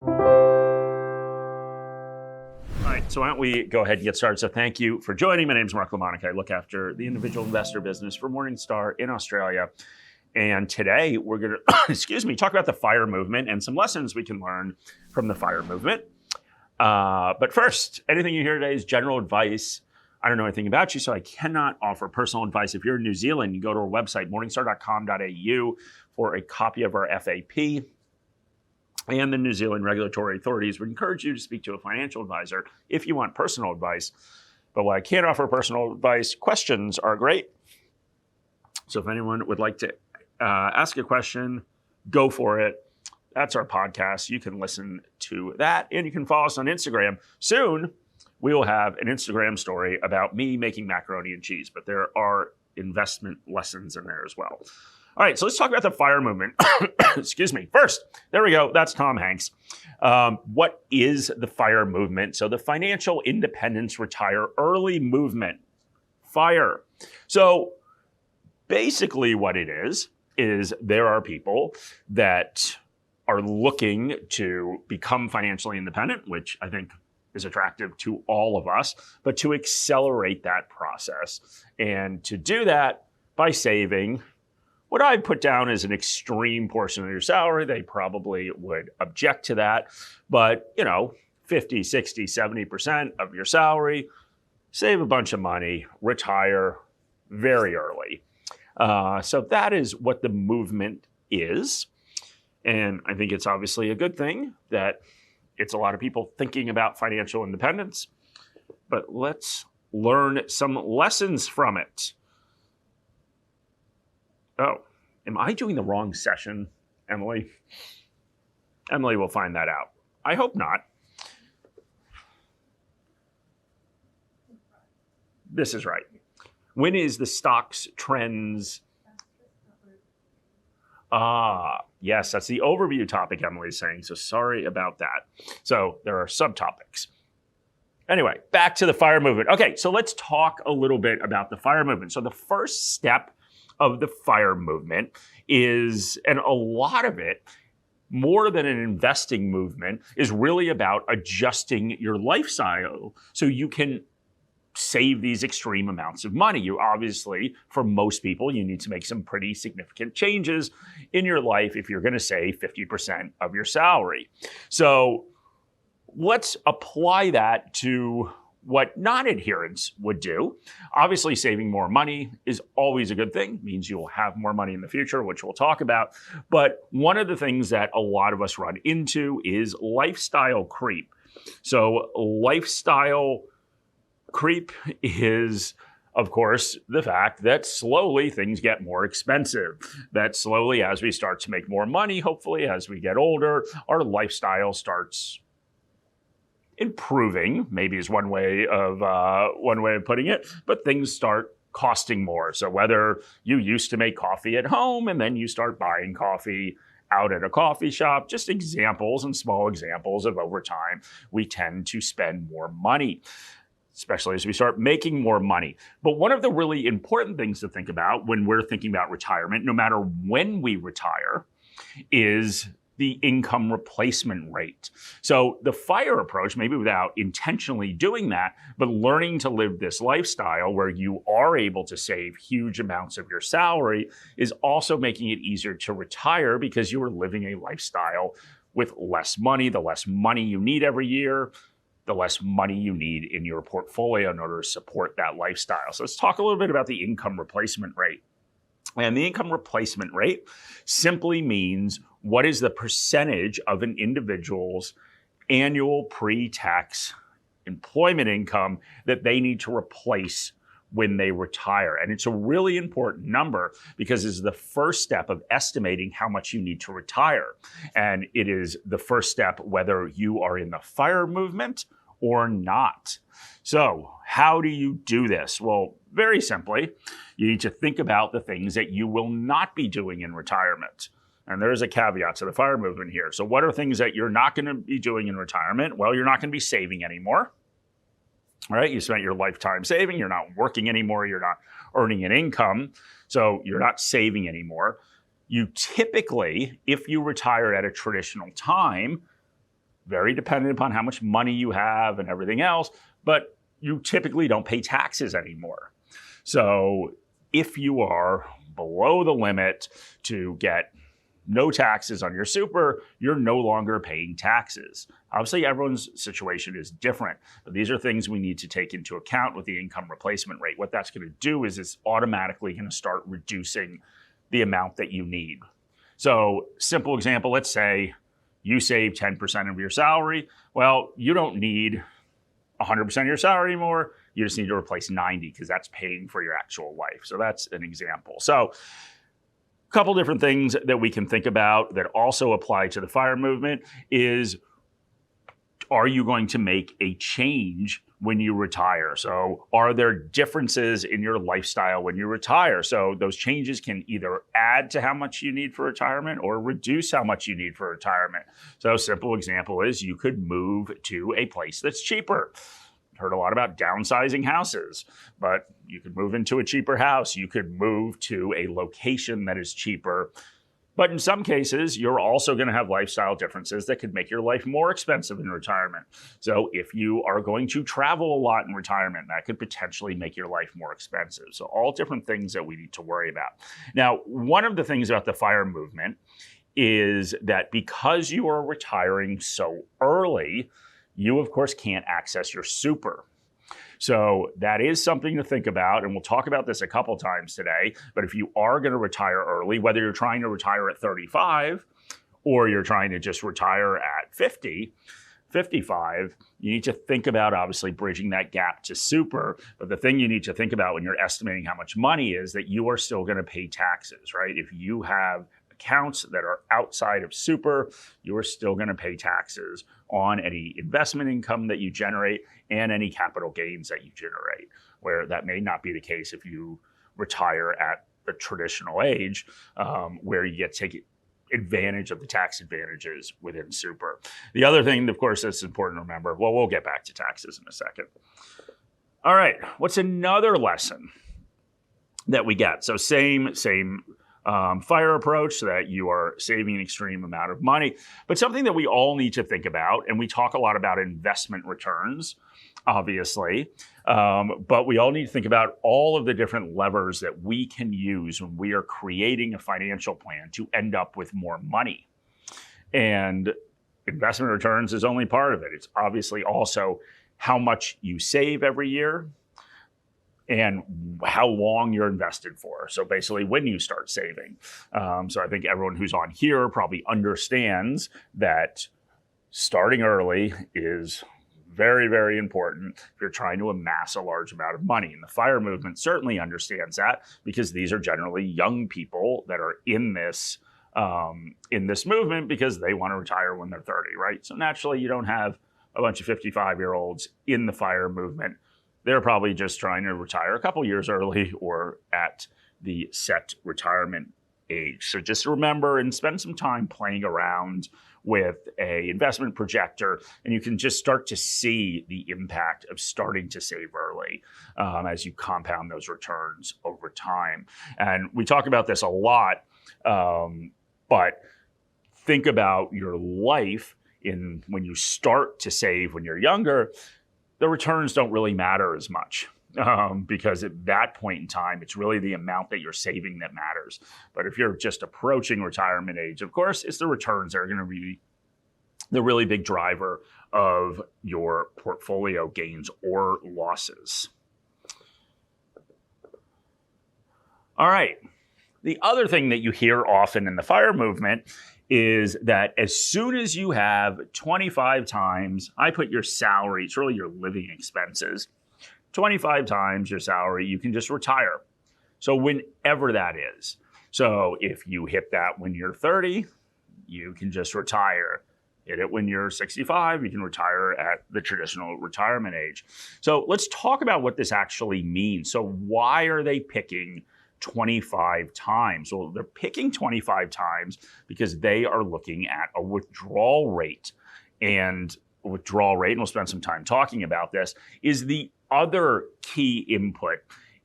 All right, so why don't we go ahead and get started. So thank you for joining. My name is Mark Lamonica. I look after the individual investor business for Morningstar in Australia. And today we're going to, talk about the FIRE movement and some lessons we can learn from the FIRE movement. But first, anything you hear today is general advice. I don't know anything about you, so I cannot offer personal advice. If you're in New Zealand, you go to our website, morningstar.com.au, for a copy of our FAP. And the New Zealand regulatory authorities would encourage you to speak to a financial advisor if you want personal advice. But while I can't offer personal advice, questions are great. So if anyone would like to ask a question, go for it. That's our podcast. You can listen to that, and you can follow us on Instagram. Soon, we will have an Instagram story about me making macaroni and cheese, but there are investment lessons in there as well. All right, so let's talk about the FIRE movement. Excuse me. First, there we go. That's Tom Hanks. What is the FIRE movement? So the Financial Independence Retire Early Movement, FIRE. So basically what it is there are people that are looking to become financially independent, which I think is attractive to all of us, but to accelerate that process. And to do that by saving what I put down as an extreme portion of your salary. They probably would object to that. But, 50, 60, 70% of your salary, save a bunch of money, retire very early. So that is what the movement is. And I think it's obviously a good thing that it's a lot of people thinking about financial independence. But let's learn some lessons from it. Oh, am I doing the wrong session, Emily? Emily will find that out. I hope not. This is right. When is the stocks trends? Yes, that's the overview topic Emily is saying. So sorry about that. So there are subtopics. Anyway, back to the FIRE movement. Okay, so let's talk a little bit about the FIRE movement. So the first step of the FIRE movement is, and a lot of it, more than an investing movement, is really about adjusting your lifestyle so you can save these extreme amounts of money. You obviously, for most people, you need to make some pretty significant changes in your life if you're going to save 50% of your salary. So let's apply that to what non-adherents would do. Obviously, saving more money is always a good thing. It means you will have more money in the future, which we'll talk about. But one of the things that a lot of us run into is lifestyle creep. So lifestyle creep is, of course, the fact that slowly things get more expensive. That slowly, as we start to make more money, hopefully as we get older, our lifestyle starts improving, maybe is one way of putting it, but things start costing more. So whether you used to make coffee at home and then you start buying coffee out at a coffee shop, just examples and small examples of over time, we tend to spend more money, especially as we start making more money. But one of the really important things to think about when we're thinking about retirement, no matter when we retire, is the income replacement rate. So the FIRE approach, maybe without intentionally doing that, but learning to live this lifestyle where you are able to save huge amounts of your salary, is also making it easier to retire because you are living a lifestyle with less money. The less money you need every year, the less money you need in your portfolio in order to support that lifestyle. So let's talk a little bit about the income replacement rate. And the income replacement rate simply means what is the percentage of an individual's annual pre-tax employment income that they need to replace when they retire. And it's a really important number because it's the first step of estimating how much you need to retire. And it is the first step whether you are in the FIRE movement or not. So how do you do this? Well, very simply, you need to think about the things that you will not be doing in retirement. And there's a caveat to the FIRE movement here. So what are things that you're not going to be doing in retirement? Well, you're not going to be saving anymore. All right, you spent your lifetime saving. You're not working anymore. You're not earning an income. So you're not saving anymore. You typically, if you retire at a traditional time, very dependent upon how much money you have and everything else, but you typically don't pay taxes anymore. So if you are below the limit to get no taxes on your super, you're no longer paying taxes. Obviously, everyone's situation is different, but these are things we need to take into account with the income replacement rate. What that's going to do is it's automatically going to start reducing the amount that you need. So, simple example, let's say you save 10% of your salary. Well, you don't need 100% of your salary anymore. You just need to replace 90 because that's paying for your actual life. So that's an example. So a couple different things that we can think about that also apply to the FIRE movement is, are you going to make a change when you retire? So are there differences in your lifestyle when you retire? So those changes can either add to how much you need for retirement or reduce how much you need for retirement. So a simple example is you could move to a place that's cheaper. Heard a lot about downsizing houses, but you could move into a cheaper house. You could move to a location that is cheaper. But in some cases, you're also going to have lifestyle differences that could make your life more expensive in retirement. So if you are going to travel a lot in retirement, that could potentially make your life more expensive. So all different things that we need to worry about. Now, one of the things about the FIRE movement is that because you are retiring so early, you, of course, can't access your super. So that is something to think about, and we'll talk about this a couple times today. But if you are going to retire early, whether you're trying to retire at 35 or you're trying to just retire at 50, 55, you need to think about obviously bridging that gap to super. But the thing you need to think about when you're estimating how much money is that you are still going to pay taxes, right? If you have accounts that are outside of super, you are still going to pay taxes on any investment income that you generate and any capital gains that you generate, where that may not be the case if you retire at the traditional age, where you get to take advantage of the tax advantages within super. The other thing, of course, that's important to remember, well, we'll get back to taxes in a second. All right, what's another lesson that we get? So same FIRE approach, so that you are saving an extreme amount of money, but something that we all need to think about, and we talk a lot about investment returns, obviously, but we all need to think about all of the different levers that we can use when we are creating a financial plan to end up with more money. And investment returns is only part of it. It's obviously also how much you save every year and how long you're invested for. So basically when you start saving. So I think everyone who's on here probably understands that starting early is very, very important if you're trying to amass a large amount of money. And the FIRE movement certainly understands that, because these are generally young people that are in this movement because they want to retire when they're 30, right? So naturally you don't have a bunch of 55-year-olds in the FIRE movement. They're probably just trying to retire a couple years early or at the set retirement age. So just remember and spend some time playing around with a investment projector, and you can just start to see the impact of starting to save early as you compound those returns over time. And we talk about this a lot, but think about your life when you start to save when you're younger. The returns don't really matter as much because at that point in time, it's really the amount that you're saving that matters. But if you're just approaching retirement age, of course, it's the returns that are going to be the really big driver of your portfolio gains or losses. All right. The other thing that you hear often in the FIRE movement is that as soon as you have 25 times, I put your salary, it's really your living expenses, 25 times your salary, you can just retire. So whenever that is. So if you hit that when you're 30, you can just retire. Hit it when you're 65, you can retire at the traditional retirement age. So let's talk about what this actually means. So why are they picking 25 times? Well, they're picking 25 times because they are looking at a withdrawal rate. And withdrawal rate, and we'll spend some time talking about this, is the other key input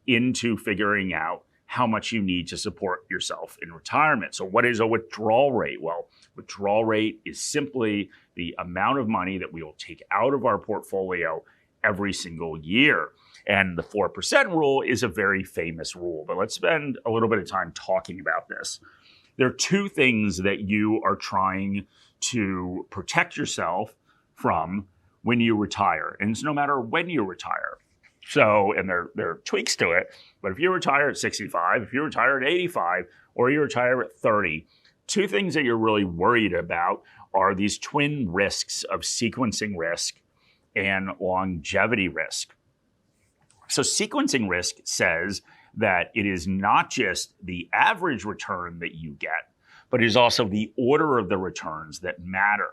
into figuring out how much you need to support yourself in retirement. So what is a withdrawal rate? Well, Withdrawal rate is simply the amount of money that we will take out of our portfolio every single year. And the 4% rule is a very famous rule, but let's spend a little bit of time talking about this. There are two things that you are trying to protect yourself from when you retire. And it's no matter when you retire. So, and there are tweaks to it, but if you retire at 65, if you retire at 85, or you retire at 30, two things that you're really worried about are these twin risks of sequencing risk and longevity risk. So sequencing risk says that it is not just the average return that you get, but it is also the order of the returns that matter.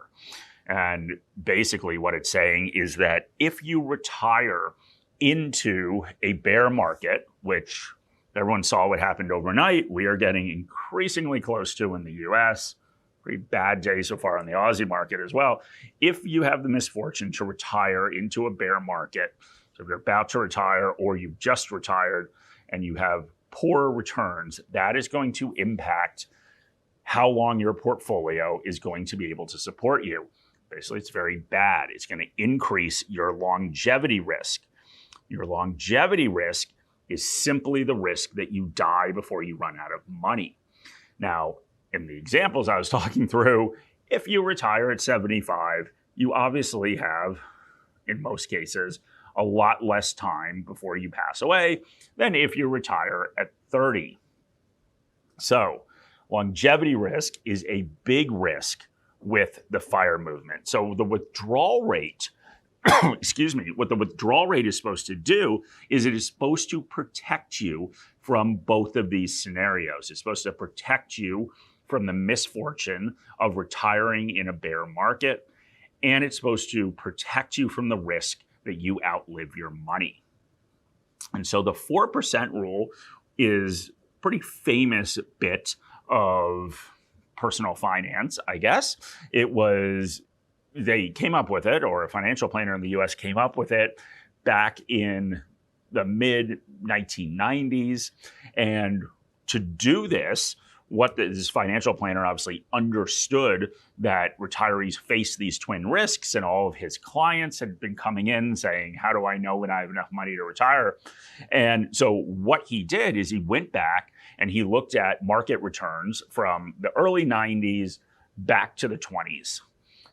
And basically what it's saying is that if you retire into a bear market, which everyone saw what happened overnight, we are getting increasingly close to in the US, pretty bad day so far on the Aussie market as well. If you have the misfortune to retire into a bear market, so if you're about to retire or you've just retired and you have poor returns, that is going to impact how long your portfolio is going to be able to support you. Basically, it's very bad. It's going to increase your longevity risk. Your longevity risk is simply the risk that you die before you run out of money. Now, in the examples I was talking through, if you retire at 75, you obviously have, in most cases, a lot less time before you pass away than if you retire at 30. So, longevity risk is a big risk with the FIRE movement. So the withdrawal rate, excuse me, what the withdrawal rate is supposed to do is it is supposed to protect you from both of these scenarios. It's supposed to protect you from the misfortune of retiring in a bear market, and it's supposed to protect you from the risk that you outlive your money. And so the 4% rule is a pretty famous bit of personal finance, I guess. They came up with it, or a financial planner in the US came up with it back in the mid 1990s. And to do this, what this financial planner obviously understood that retirees face these twin risks, and all of his clients had been coming in saying, how do I know when I have enough money to retire? And so what he did is he went back and he looked at market returns from the early 90s back to the 20s.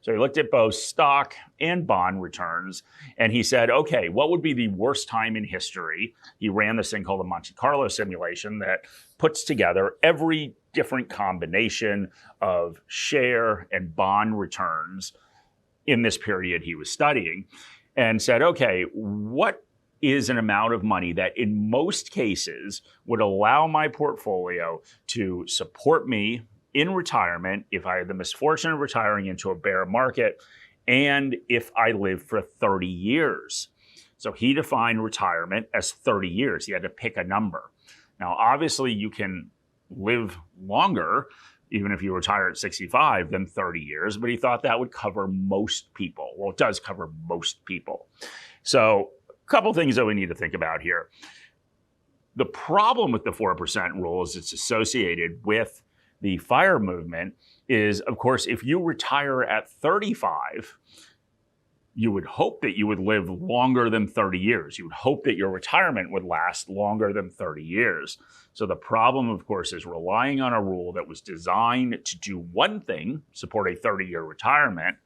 So he looked at both stock and bond returns, and he said, okay, what would be the worst time in history? He ran this thing called the Monte Carlo simulation that puts together every different combination of share and bond returns in this period he was studying, and said, okay, what is an amount of money that in most cases would allow my portfolio to support me in retirement if I had the misfortune of retiring into a bear market and if I live for 30 years. So he defined retirement as 30 years. He had to pick a number. Now, obviously, you can live longer, even if you retire at 65, than 30 years, but he thought that would cover most people. Well, it does cover most people. So a couple things that we need to think about here. The problem with the 4% rule is it's associated with the FIRE movement is, of course, if you retire at 35, you would hope that you would live longer than 30 years. You would hope that your retirement would last longer than 30 years. So the problem, of course, is relying on a rule that was designed to do one thing, support a 30-year retirement,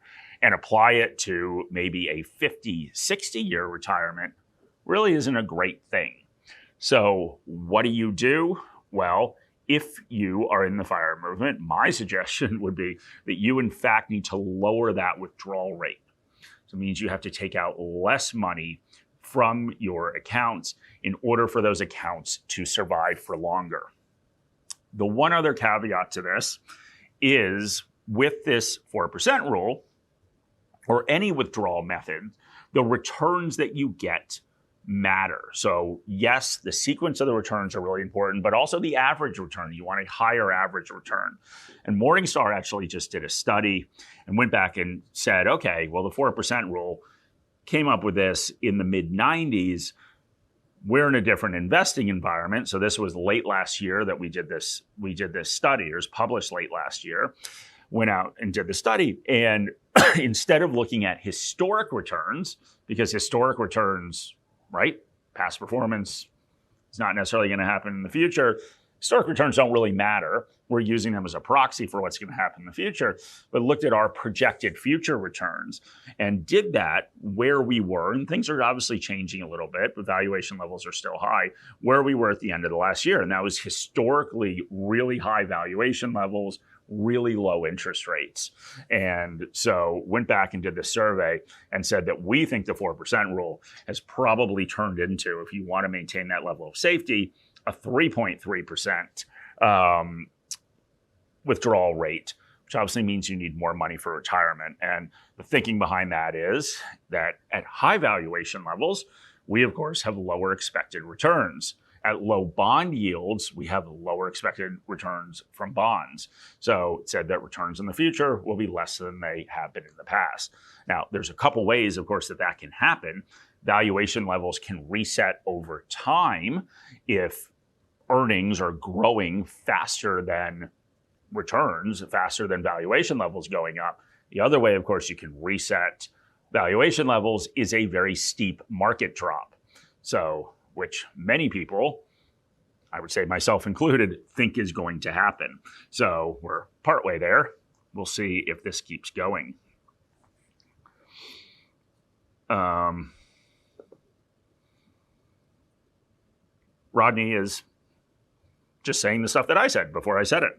and apply it to maybe a 50, 60-year retirement really isn't a great thing. So what do? Well, if you are in the FIRE movement, my suggestion would be that you, in fact, need to lower that withdrawal rate. So it means you have to take out less money from your accounts in order for those accounts to survive for longer. The one other caveat to this is with this 4% rule, or any withdrawal method, the returns that you get matter. So yes, the sequence of the returns are really important, but also the average return. You want a higher average return. And Morningstar actually just did a study and went back and said, okay, well, the 4% rule came up with this in the mid 90s. We're in a different investing environment. So this was late last year that we did this study. It was published late last year. went out and did the study. And instead of looking at historic returns, because historic returns, right, past performance is not necessarily going to happen in the future. Historic returns don't really matter. We're using them as a proxy for what's going to happen in the future, but looked at our projected future returns and did that where we were. And things are obviously changing a little bit, but valuation levels are still high, where we were at the end of the last year. And that was historically really high valuation levels, really low interest rates. And so went back and did the survey and said that we think the 4% rule has probably turned into, if you want to maintain that level of safety, a 3.3% withdrawal rate, which obviously means you need more money for retirement. And the thinking behind that is that at high valuation levels, we, of course, have lower expected returns. At low bond yields, we have lower expected returns from bonds. So it said that returns in the future will be less than they have been in the past. Now, there's a couple ways, of course, that can happen. Valuation levels can reset over time if earnings are growing faster than returns, faster than valuation levels going up. The other way, of course, you can reset valuation levels is a very steep market drop. So, which many people, I would say myself included, think is going to happen. So we're partway there. We'll see if this keeps going. Rodney is just saying the stuff that I said before I said it.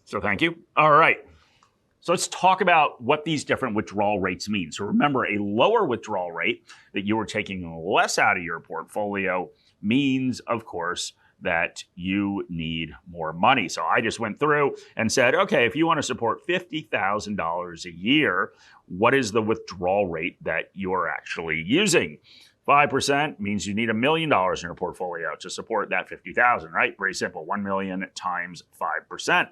So thank you. All right. So let's talk about what these different withdrawal rates mean. So remember, a lower withdrawal rate, that you are taking less out of your portfolio, means, of course, that you need more money. So I just went through and said, okay, if you want to support $50,000 a year, what is the withdrawal rate that you're actually using? 5% means you need $1 million in your portfolio to support that 50,000, right? Very simple. 1 million times 5%.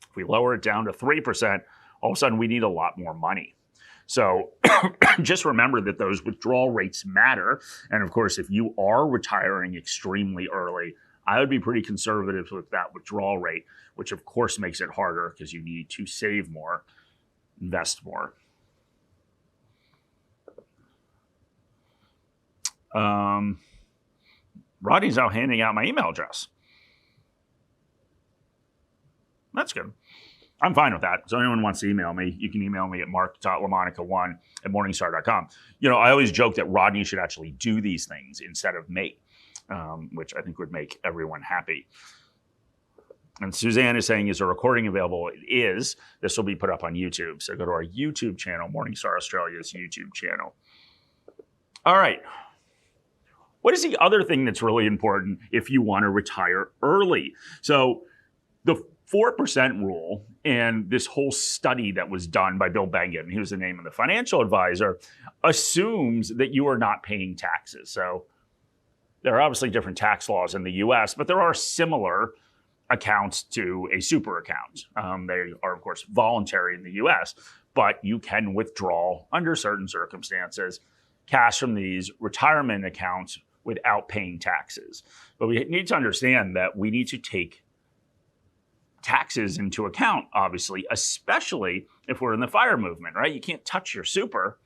If we lower it down to 3%, all of a sudden we need a lot more money. So just remember that those withdrawal rates matter. And of course, if you are retiring extremely early, I would be pretty conservative with that withdrawal rate, which of course makes it harder because you need to save more, invest more. Rodney's out handing out my email address. That's good. I'm fine with that. So anyone wants to email me, you can email me at mark.lamonica1@morningstar.com. You know, I always joke that Rodney should actually do these things instead of me, which I think would make everyone happy. And Suzanne is saying, is a recording available? It is. This will be put up on YouTube. So go to our YouTube channel, Morningstar Australia's YouTube channel. All right. What is the other thing that's really important if you want to retire early? So the 4% rule and this whole study that was done by Bill Bengen, he was the name of the financial advisor, assumes that you are not paying taxes. So there are obviously different tax laws in the US, but there are similar accounts to a super account. They are, of course, voluntary in the US, but you can withdraw under certain circumstances cash from these retirement accounts without paying taxes. But we need to understand that we need to take taxes into account, obviously, especially if we're in the FIRE movement, right? You can't touch your super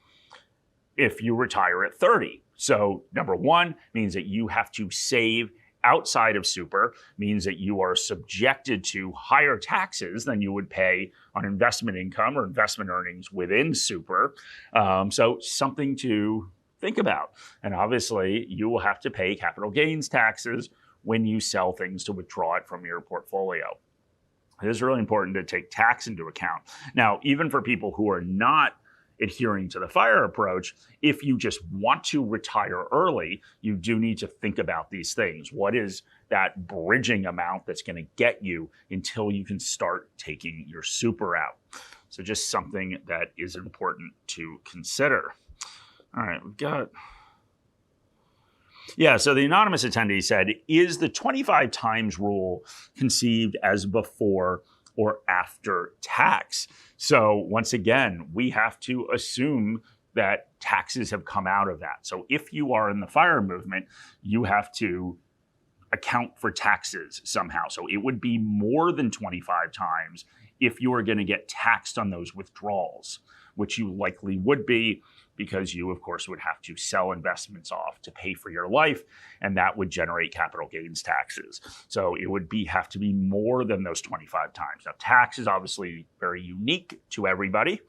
if you retire at 30. So number one means that you have to save outside of super, means that you are subjected to higher taxes than you would pay on investment income or investment earnings within super. So something to think about. And obviously, you will have to pay capital gains taxes when you sell things to withdraw it from your portfolio. It is really important to take tax into account. Now, even for people who are not adhering to the FIRE approach, if you just want to retire early, you do need to think about these things. What is that bridging amount that's going to get you until you can start taking your super out? So just something that is important to consider. All right, we've got... Yeah, so the anonymous attendee said, is the 25 times rule conceived as before or after tax? So once again, we have to assume that taxes have come out of that. So if you are in the FIRE movement, you have to account for taxes somehow. So it would be more than 25 times if you were going to get taxed on those withdrawals, which you likely would be, because you, of course, would have to sell investments off to pay for your life, and that would generate capital gains taxes. So it would have to be more than those 25 times. Now, tax is obviously very unique to everybody.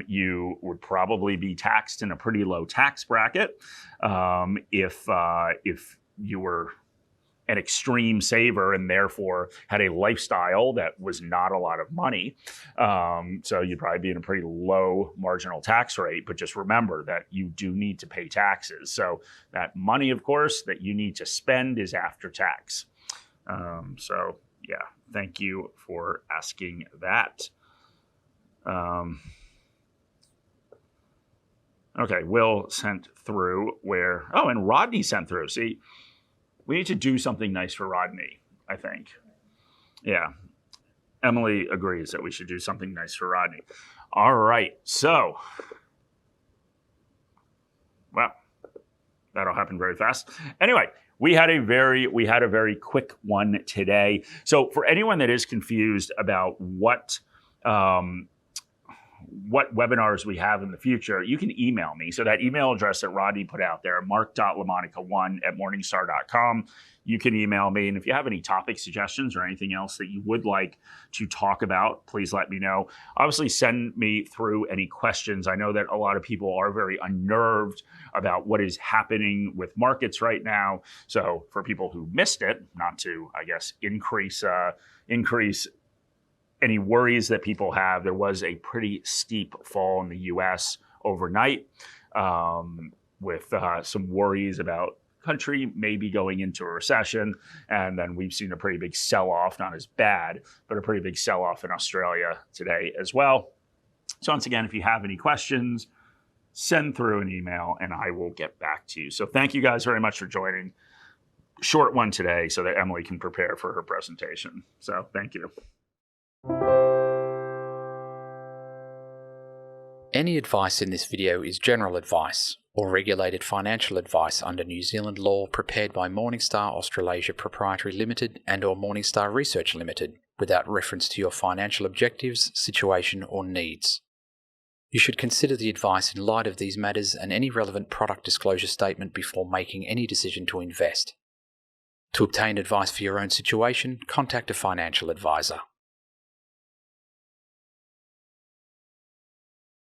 You would probably be taxed in a pretty low tax bracket if you were an extreme saver and therefore had a lifestyle that was not a lot of money. So you'd probably be in a pretty low marginal tax rate, but just remember that you do need to pay taxes. So that money, of course, that you need to spend is after tax. So yeah, thank you for asking that. Okay, Will sent through and Rodney sent through. See, we need to do something nice for Rodney, I think. Yeah. Emily agrees that we should do something nice for Rodney. All right. So, well, that'll happen very fast. Anyway, we had a very quick one today. So for anyone that is confused about what webinars we have in the future, you can email me. So that email address that Rodney put out there, mark.lamonica1@morningstar.com. You can email me. And if you have any topic suggestions or anything else that you would like to talk about, please let me know. Obviously, send me through any questions. I know that a lot of people are very unnerved about what is happening with markets right now. So for people who missed it, not to, I guess, increase any worries that people have, there was a pretty steep fall in the U.S. overnight with some worries about country maybe going into a recession. And then we've seen a pretty big sell-off, not as bad, but a pretty big sell-off in Australia today as well. So once again, if you have any questions, send through an email and I will get back to you. So thank you guys very much for joining. Short one today so that Emily can prepare for her presentation. So thank you. Any advice in this video is general advice or regulated financial advice under New Zealand law prepared by Morningstar Australasia Proprietary Limited and or Morningstar Research Limited without reference to your financial objectives, situation or needs. You should consider the advice in light of these matters and any relevant product disclosure statement before making any decision to invest. To obtain advice for your own situation, contact a financial advisor.